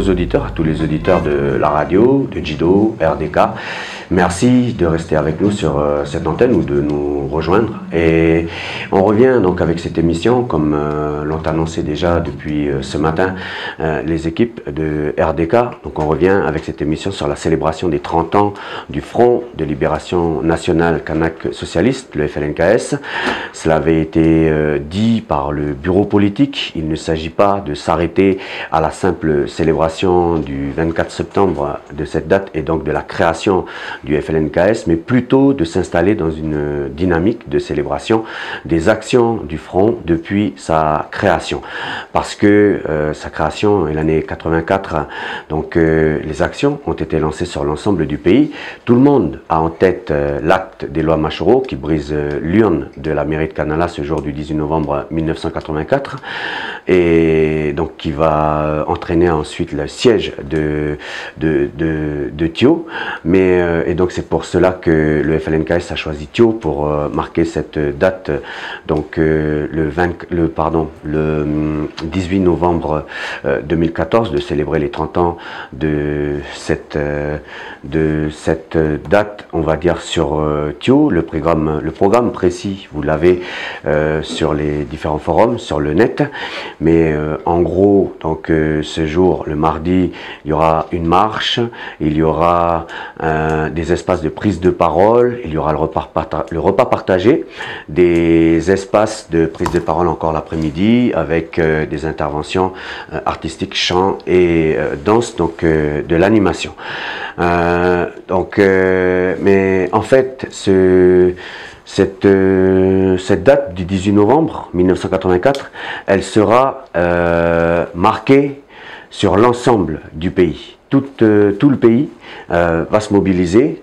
auditeurs, à tous les auditeurs de la radio, de Jido, RDK. Merci de rester avec nous sur cette antenne ou de nous rejoindre. Et on revient donc avec cette émission, comme l'ont annoncé déjà depuis ce matin les équipes de RDK. Donc on revient avec cette émission sur la célébration des 30 ans du Front de Libération Nationale Kanak Socialiste, le FLNKS. Cela avait été dit par le bureau politique. Il ne s'agit pas de s'arrêter à la simple célébration du 24 septembre de cette date et donc de la création du FLNKS, mais plutôt de s'installer dans une dynamique de célébration des actions du Front depuis sa création. Parce que sa création est l'année 84, donc les actions ont été lancées sur l'ensemble du pays. Tout le monde a en tête l'acte des lois Machoro qui brise l'urne de la mairie de Canala ce jour du 18 novembre 1984 et donc qui va entraîner ensuite le siège de Thio. Et donc c'est pour cela que le FLNKS a choisi Thio pour marquer cette date, donc le 18 novembre 2014, de célébrer les 30 ans de cette date, on va dire, sur Thio. Le programme précis, vous l'avez sur les différents forums, sur le net. Mais en gros, donc ce jour, le mardi, il y aura une marche, il y aura des espaces de prise de parole, il y aura le repas partagé, des espaces de prise de parole encore l'après-midi avec des interventions artistiques, chant et danse, donc de l'animation. Mais en fait, cette date du 18 novembre 1984, elle sera marquée sur l'ensemble du pays. Tout le pays va se mobiliser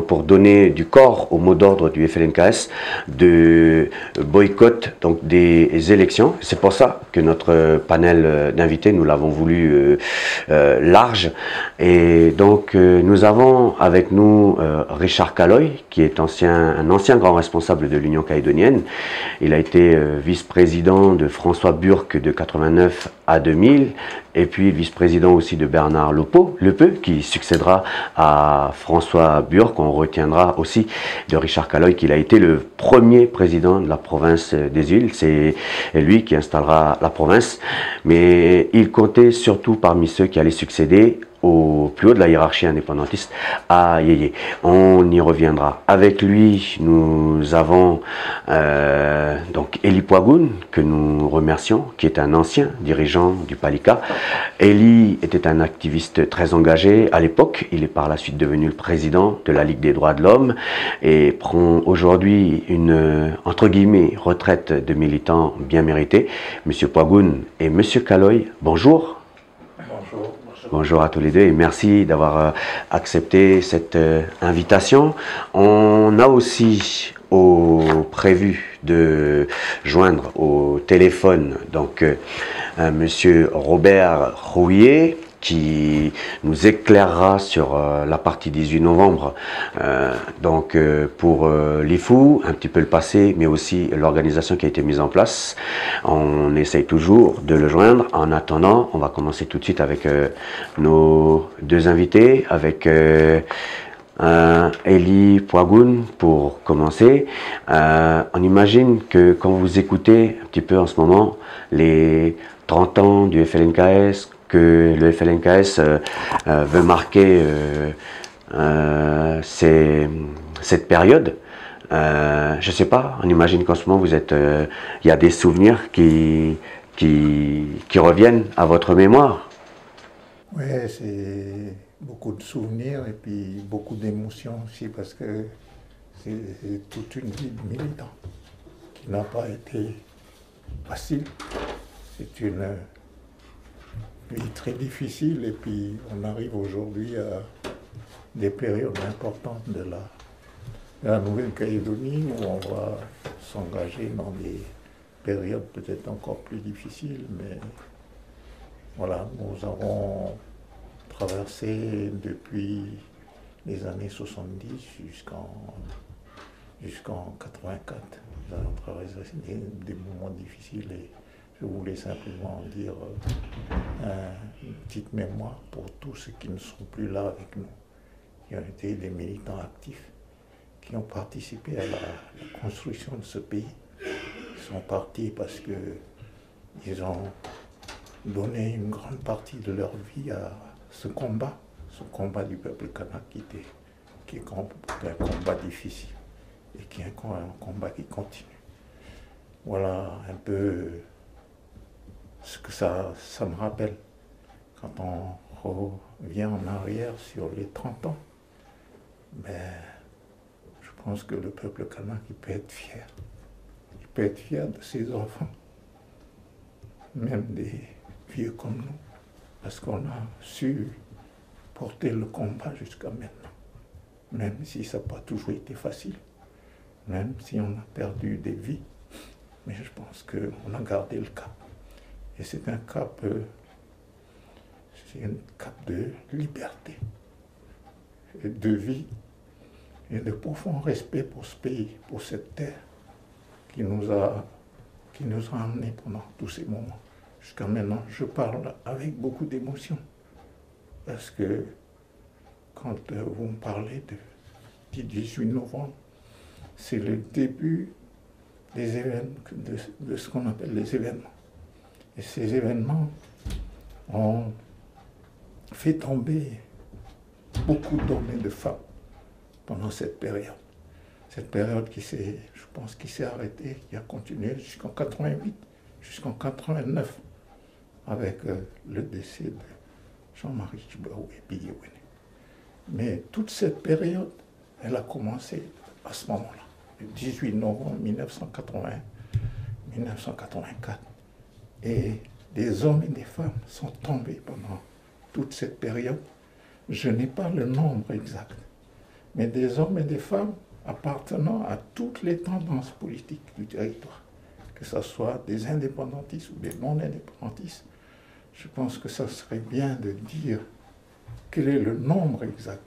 pour donner du corps au mot d'ordre du FLNKS de boycott donc des élections. C'est pour ça que notre panel d'invités, nous l'avons voulu large. Et donc nous avons avec nous Richard Kaloy, qui est un ancien grand responsable de l'Union calédonienne. Il a été vice-président de François Burck de 89 à 2000, et puis vice-président aussi de Bernard Lepeu, qui succédera à François Burck. On retiendra aussi de Richard Kaloy qu'il a été le premier président de la province des îles. C'est lui qui installera la province, mais il comptait surtout parmi ceux qui allaient succéder au plus haut de la hiérarchie indépendantiste à Yéyé. On y reviendra. Avec lui, nous avons donc Eli Poagoun, que nous remercions, qui est un ancien dirigeant du Palika. Eli était un activiste très engagé à l'époque. Il est par la suite devenu le président de la Ligue des droits de l'homme et prend aujourd'hui une, entre guillemets, retraite de militant bien méritée. Monsieur Poagoun et Monsieur Kaloy, bonjour. Bonjour. Bonjour à tous les deux et merci d'avoir accepté cette invitation. On a aussi prévu de joindre au téléphone donc Monsieur Robert Rouillet, qui nous éclairera sur la partie 18 novembre, pour l'IFU, un petit peu le passé, mais aussi l'organisation qui a été mise en place. On essaye toujours de le joindre. En attendant, on va commencer tout de suite avec nos deux invités, avec Eli Poagoun pour commencer. On imagine que quand vous écoutez un petit peu en ce moment les 30 ans du FLNKS, que le FLNKS veut marquer cette période. Je ne sais pas, on imagine qu'en ce moment vous êtes, il y a des souvenirs qui reviennent à votre mémoire. Oui, c'est beaucoup de souvenirs et puis beaucoup d'émotions aussi parce que c'est toute une vie de militant qui n'a pas été facile. C'est une vie très difficile et puis on arrive aujourd'hui à des périodes importantes de la Nouvelle-Calédonie où on va s'engager dans des périodes peut-être encore plus difficiles, mais voilà, nous avons traversé depuis les années 70 jusqu'en 84. Nous avons traversé des moments difficiles et Je voulais simplement dire une petite mémoire pour tous ceux qui ne sont plus là avec nous, qui ont été des militants actifs, qui ont participé à la construction de ce pays. Ils sont partis parce qu'ils ont donné une grande partie de leur vie à ce combat du peuple kanak qui est un combat difficile et qui est un combat qui continue. Voilà un peu ce que ça me rappelle quand on revient en arrière sur les 30 ans. Ben, je pense que le peuple kanak, il peut être fier. Il peut être fier de ses enfants, même des vieux comme nous, parce qu'on a su porter le combat jusqu'à maintenant, même si ça n'a pas toujours été facile, même si on a perdu des vies, mais je pense qu'on a gardé le cap. Et c'est un cap de liberté, et de vie, et de profond respect pour ce pays, pour cette terre qui nous a emmenés pendant tous ces moments. Jusqu'à maintenant, je parle avec beaucoup d'émotion, parce que quand vous me parlez du 18 novembre, c'est le début des événements, de ce qu'on appelle les événements. Et ces événements ont fait tomber beaucoup d'hommes et de femmes pendant cette période. Cette période je pense, qui s'est arrêtée, qui a continué jusqu'en 88, jusqu'en 89, avec le décès de Jean-Marie Tjibaou et Biyewene. Mais toute cette période, elle a commencé à ce moment-là, le 18 novembre 1984. Et des hommes et des femmes sont tombés pendant toute cette période. Je n'ai pas le nombre exact, mais des hommes et des femmes appartenant à toutes les tendances politiques du territoire, que ce soit des indépendantistes ou des non-indépendantistes. Je pense que ça serait bien de dire quel est le nombre exact,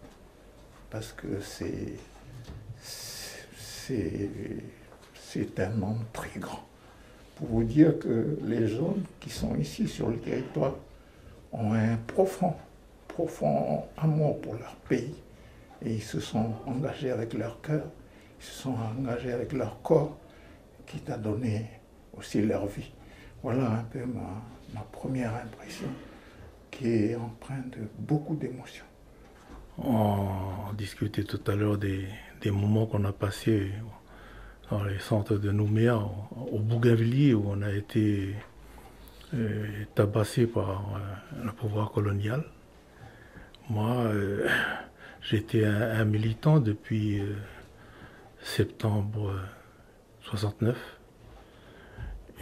parce que c'est un nombre très grand. Pour vous dire que les jeunes qui sont ici sur le territoire ont un profond amour pour leur pays, et ils se sont engagés avec leur cœur, ils se sont engagés avec leur corps, quitte à donner aussi leur vie. Voilà un peu ma première impression, qui est empreinte de beaucoup d'émotions. On discutait tout à l'heure des moments qu'on a passés dans les centres de Nouméa, au Bougainvilliers, où on a été tabassé par le pouvoir colonial. Moi, j'étais un militant depuis septembre 69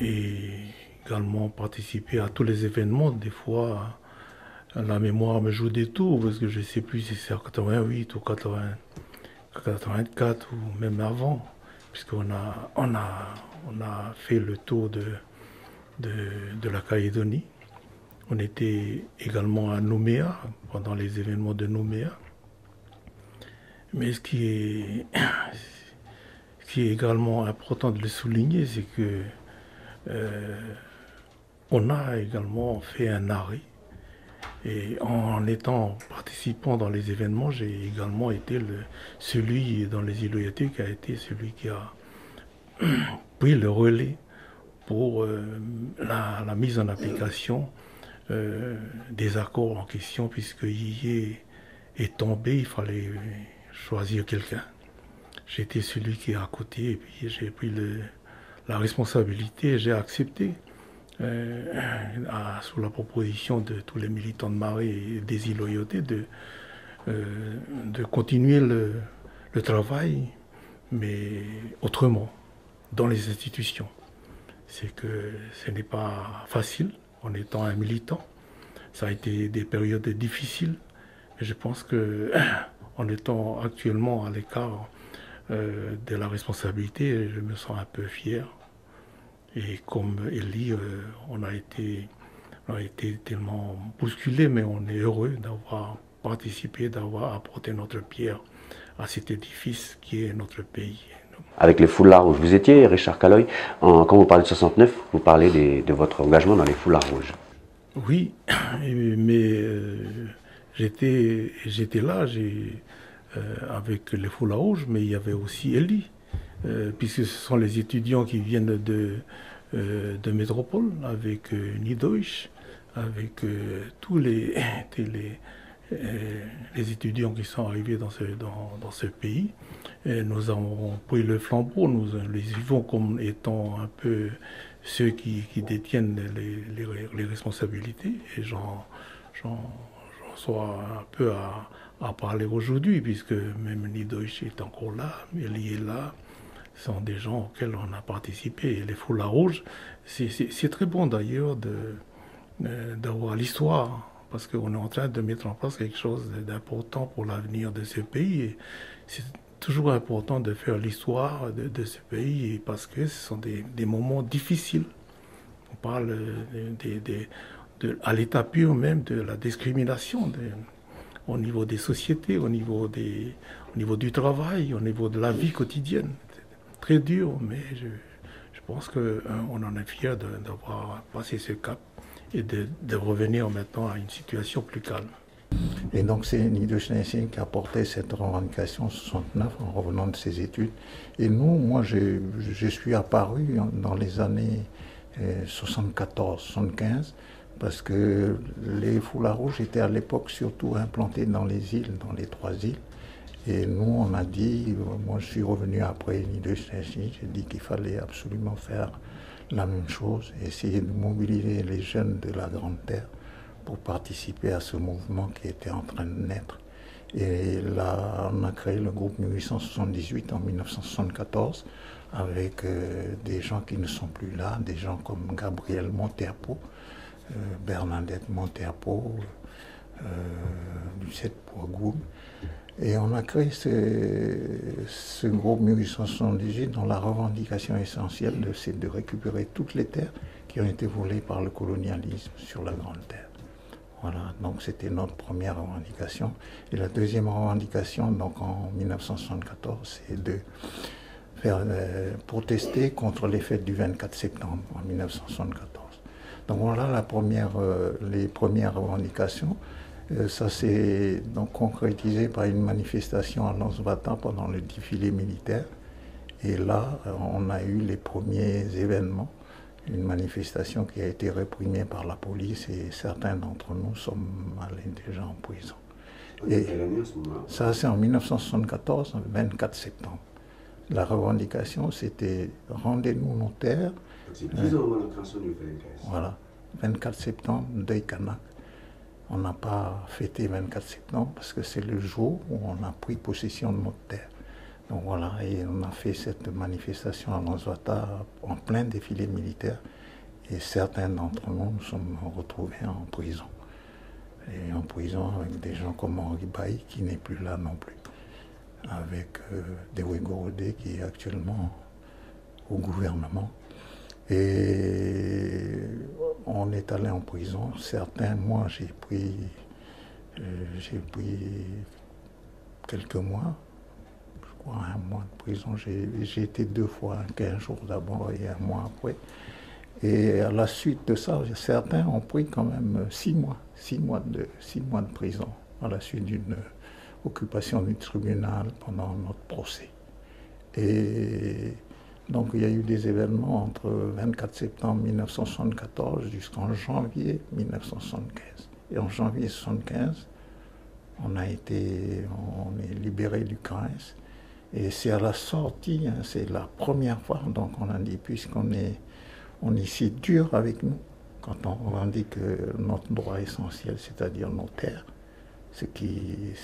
et également participé à tous les événements. Des fois, la mémoire me joue des tours parce que je ne sais plus si c'est en 88 ou 84 ou même avant, puisqu'on a fait le tour de la Calédonie. On était également à Nouméa, pendant les événements de Nouméa. Mais ce qui est également important de le souligner, c'est que on a également fait un arrêt. Et en participant dans les événements, j'ai également été celui dans les îles Loyauté qui a été celui qui a pris le relais pour la mise en application des accords en question, puisque Yiyé est tombé, il fallait choisir quelqu'un. J'étais celui qui est à côté et puis j'ai pris la responsabilité, j'ai accepté sous la proposition de tous les militants de Maré et des îles Loyauté de continuer le travail, mais autrement, dans les institutions. C'est que ce n'est pas facile en étant un militant. Ça a été des périodes difficiles, mais je pense que en étant actuellement à l'écart de la responsabilité, je me sens un peu fier. Et comme Elie, on a été tellement bousculé, mais on est heureux d'avoir participé, d'avoir apporté notre pierre à cet édifice qui est notre pays, Avec les foulards rouges, vous étiez, Richard Kaloy, quand vous parlez de 69, vous parlez de votre engagement dans les foulards rouges. Oui, mais j'étais là avec les foulards rouges, mais il y avait aussi Eli, puisque ce sont les étudiants qui viennent de métropole, avec Nidoish, avec tous les étudiants qui sont arrivés dans ce pays. Et nous avons pris le flambeau, nous les vivons comme étant un peu ceux qui détiennent les responsabilités. Et j'en sois un peu à parler aujourd'hui, puisque même Nidoish est encore là, Eli est là. Ce sont des gens auxquels on a participé. Et les foulards rouges, c'est très bon d'ailleurs d'avoir l'histoire, parce qu'on est en train de mettre en place quelque chose d'important pour l'avenir de ce pays. Et c'est toujours important de faire l'histoire de ce pays, parce que ce sont des moments difficiles. On parle à l'état pur même de la discrimination au niveau des sociétés, au niveau du travail, au niveau de la vie quotidienne. C'est très dur, mais je pense qu'on en est fiers d'avoir passé ce cap et de revenir maintenant à une situation plus calme. Et donc c'est Nidoish Nyesin qui a porté cette revendication en 69 en revenant de ses études. Et moi je suis apparu dans les années 74-75 parce que les foulards rouges étaient à l'époque surtout implantés dans les îles, dans les 3 îles. Et nous on a dit, moi je suis revenu après Nidoish Nyesin, j'ai dit qu'il fallait absolument faire la même chose, essayer de mobiliser les jeunes de la Grande Terre pour participer à ce mouvement qui était en train de naître. Et là, on a créé le groupe 1878 en 1974 avec des gens qui ne sont plus là, des gens comme Gabriel Monteapo, Bernadette Monteapo, Lucette Bourgoum. Et on a créé ce groupe 1878 dont la revendication essentielle, c'est de récupérer toutes les terres qui ont été volées par le colonialisme sur la Grande Terre. Voilà, donc c'était notre première revendication. Et la deuxième revendication, donc en 1974, c'est de faire protester contre les fêtes du 24 septembre en 1974. Donc voilà les premières revendications. Ça s'est donc concrétisé par une manifestation à Lansbata pendant le défilé militaire. Et là, on a eu les premiers événements. Une manifestation qui a été réprimée par la police et certains d'entre nous sommes allés déjà en prison. Et ça, c'est en 1974, le 24 septembre. La revendication, c'était « Rendez-nous nos terres ». C'est 10 ans avant la création du VNKS. Voilà, 24 septembre, deuil Kanak. On n'a pas fêté 24 septembre parce que c'est le jour où on a pris possession de notre terre. Donc voilà, et on a fait cette manifestation à Lansbata en plein défilé militaire. Et certains d'entre nous nous sommes retrouvés en prison. Et en prison avec des gens comme Henri Bailly, qui n'est plus là non plus. Avec Dewe Gorodé, qui est actuellement au gouvernement. Et on est allé en prison. Certains, moi j'ai pris quelques mois. Un mois de prison. J'ai été 2 fois, 15 jours d'abord et 1 mois après. Et à la suite de ça, certains ont pris quand même 6 mois, 6 mois de prison à la suite d'une occupation du tribunal pendant notre procès. Et donc il y a eu des événements entre 24 septembre 1974 jusqu'en janvier 1975. Et en janvier 1975, on est libéré du CRAES. Et c'est à la sortie, hein, c'est la première fois, donc on a dit, puisqu'on est si dur avec nous, quand on revendique notre droit essentiel, c'est-à-dire nos terres, ce qui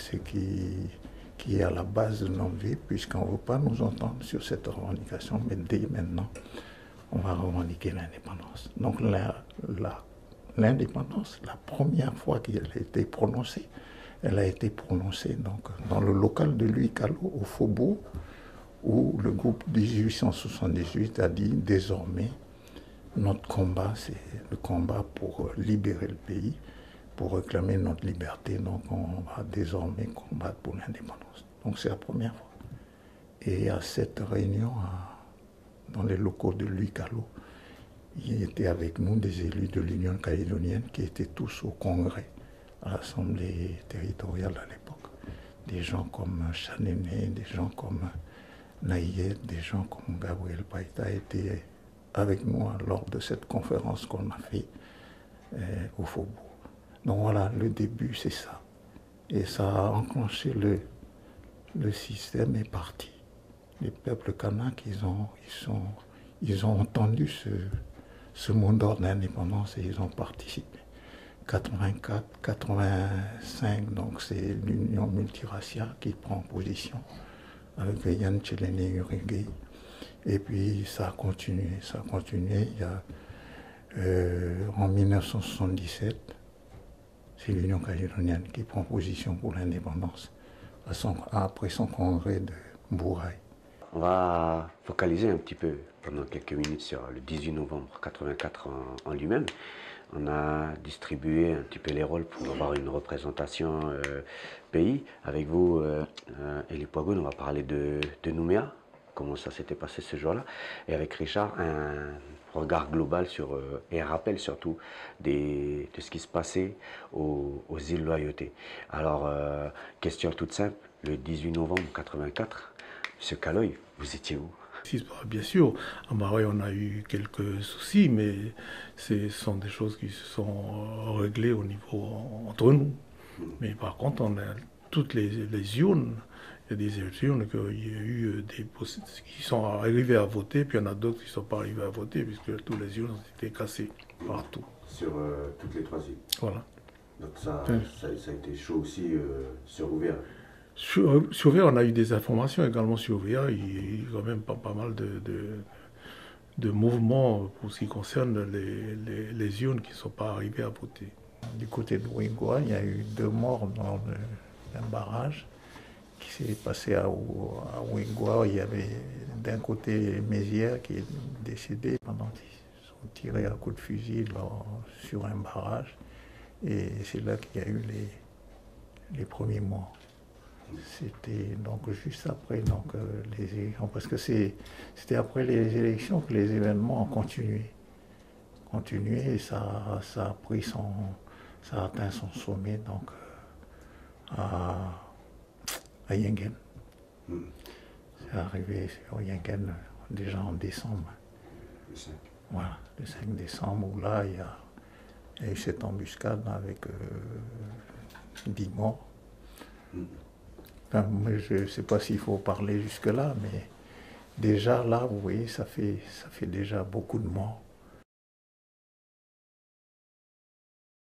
est à la base de notre vie, puisqu'on ne veut pas nous entendre sur cette revendication, mais dès maintenant, on va revendiquer l'indépendance. Donc l'indépendance, la première fois qu'elle a été prononcée, elle a été prononcée donc, dans le local de Louis Callot, au Faubourg, où le groupe 1878 a dit désormais, notre combat, c'est le combat pour libérer le pays, pour réclamer notre liberté. Donc on va désormais combattre pour l'indépendance. Donc c'est la première fois. Et à cette réunion, dans les locaux de l'UCALO, il était avec nous des élus de l'Union calédonienne qui étaient tous au Congrès, à l'Assemblée territoriale à l'époque. Des gens comme Chanéné, des gens comme Naïet, des gens comme Gabriel Païta étaient avec nous lors de cette conférence qu'on a fait au Faubourg. Donc voilà, le début c'est ça. Et ça a enclenché le système est parti. Les peuples kanaks, ils ont entendu ce mot d'ordre d'indépendance et ils ont participé. 84, 85, donc c'est l'union multiraciale qui prend position avec Yann Tchéléné Urigué. Et puis ça a continué. Il y a, en 1977, c'est l'Union calédonienne qui prend position pour l'indépendance après son congrès de Bouraï. On va focaliser un petit peu pendant quelques minutes sur le 18 novembre 84 en lui-même. On a distribué un petit peu les rôles pour avoir une représentation pays. Avec vous, Elie Poigoun, on va parler de Nouméa, comment ça s'était passé ce jour-là. Et avec Richard, un regard global sur, et un rappel surtout de ce qui se passait aux îles Loyauté. Alors, question toute simple, le 18 novembre 84, M. Kaloy, vous étiez où? Bien sûr, à Marais, on a eu quelques soucis, mais ce sont des choses qui se sont réglées au niveau entre nous. Mais par contre, on a toutes les urnes. Il y a des urnes qu'il y a eu qui sont arrivés à voter, puis il y en a d'autres qui ne sont pas arrivés à voter, puisque toutes les urnes ont été cassées partout. Sur toutes les trois îles. Voilà. Donc ça a été chaud aussi sur Ouvert. Sur Ouvert, on a eu des informations également sur Ouvert. Il y a eu quand même pas mal de mouvements pour ce qui concerne les urnes qui ne sont pas arrivées à voter. Du côté de Ouégoua, il y a eu 2 morts dans un barrage qui s'est passé à Ouégoua. Il y avait d'un côté Mézières qui est décédé pendant qu'ils sont tirés à coups de fusil sur un barrage. Et c'est là qu'il y a eu les premiers morts. C'était donc juste après les élections, parce que c'était après les élections que les événements ont continué. Et ça a pris ça a atteint son sommet donc à Yengen. C'est arrivé sur Yengen déjà en décembre. Le 5. Voilà, le 5 décembre, où là il y a eu cette embuscade avec 10 morts. Enfin, je ne sais pas s'il faut parler jusque-là, mais déjà là, vous voyez, ça fait déjà beaucoup de morts.